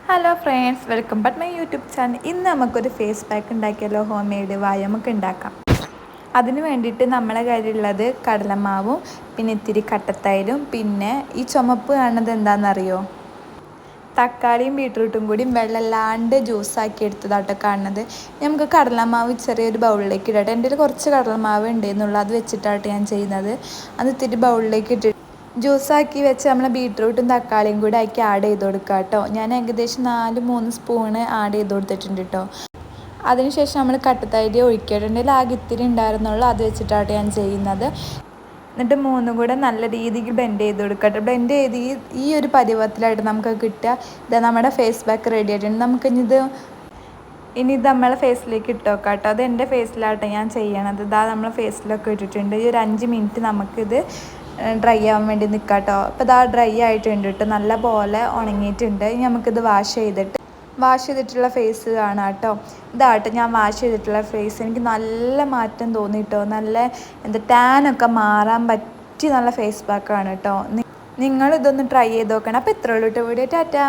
Hello friends, welcome back my YouTube channel. ഇന്ന് നമുക്കൊരു face pack ഉണ്ടാക്കിയാലോ? ഹോം മെയ്ഡ് വായ നമുക്ക് ഉണ്ടാക്കാം. അതിന് വേണ്ടിയിട്ട് നമ്മളെ കയ്യിലുള്ളത് കടലമാവും പിന്നെ ഇത്തിരി കട്ടത്തൈരും പിന്നെ ഈ ചുമപ്പ് കാണുന്നത് എന്താണെന്നറിയോ? തക്കാളിയും ബീട്രൂട്ടും കൂടി വെള്ളമില്ലാണ്ട് ജ്യൂസാക്കി എടുത്തതാട്ടോ കാണുന്നത്. നമുക്ക് കടലമാവ് ചെറിയൊരു ബൗളിലേക്ക് ഇടട്ടെ. എൻ്റെ കയ്യിൽ കുറച്ച് കടലമാവ് ഉണ്ടെന്നുള്ളൂ, അത് വെച്ചിട്ടാട്ടോ ഞാൻ ചെയ്യുന്നത്. അത് ഇത്തിരി ബൗളിലേക്ക് ഇട്ടിട്ട് ജ്യൂസാക്കി വെച്ച് നമ്മൾ ബീട്രൂട്ടും തക്കാളിയും കൂടി ആക്കി ആഡ് ചെയ്ത് കൊടുക്കുക കേട്ടോ. ഞാൻ ഏകദേശം 4-3 സ്പൂണ് ആഡ് ചെയ്ത് കൊടുത്തിട്ടുണ്ട് കേട്ടോ. അതിനുശേഷം നമ്മൾ കട്ടത്തൈര് ഒഴിക്കിയിട്ടുണ്ടെങ്കിൽ ആകെ ഇത്തിരി ഉണ്ടായിരുന്നുള്ളൂ, അത് വെച്ചിട്ടാണ് ഞാൻ ചെയ്യുന്നത്. എന്നിട്ട് മൂന്നും കൂടെ നല്ല രീതിക്ക് ബ്ലെൻഡ് ചെയ്ത് കൊടുക്കട്ടെ. ബ്ലെൻഡ് ചെയ്ത് ഈ ഒരു പരുവത്തിലായിട്ട് നമുക്ക് കിട്ടുക. ഇത് നമ്മുടെ ഫേസ് പാക്ക് റെഡി ആയിട്ടുണ്ട്. ഇനി ഇത് നമ്മളെ ഫേസിലേക്ക് ഇട്ട് വെക്കാം കേട്ടോ. അത് എൻ്റെ ഫേസിലാട്ടോ ഞാൻ ചെയ്യണത്. ഇതാ നമ്മളെ ഫേസിലൊക്കെ ഇട്ടിട്ടുണ്ട്. ഈ ഒരു 5 മിനിറ്റ് നമുക്കിത് ഡ്രൈ ആവാൻ വേണ്ടി നിൽക്കാം കേട്ടോ. അപ്പോൾ ഇതാ ഡ്രൈ ആയിട്ടുണ്ട് കേട്ടോ, നല്ല പോലെ ഉണങ്ങിയിട്ടുണ്ട്. ഇനി നമുക്കിത് വാഷ് ചെയ്തിട്ടുള്ള ഫേസ് കാണാം കേട്ടോ. ഇതാട്ടോ ഞാൻ വാഷ് ചെയ്തിട്ടുള്ള ഫേസ്. എനിക്ക് നല്ല മാറ്റം തോന്നി കേട്ടോ. നല്ല ടാനൊക്കെ മാറാൻ പറ്റി നല്ല ഫേസ് പാക്കാണ് കേട്ടോ. നിങ്ങളിതൊന്ന് ട്രൈ ചെയ്ത് നോക്കണം. അപ്പോൾ ഇത്രയുള്ളൂ കേട്ടോ വീഡിയോ. ടാറ്റാ.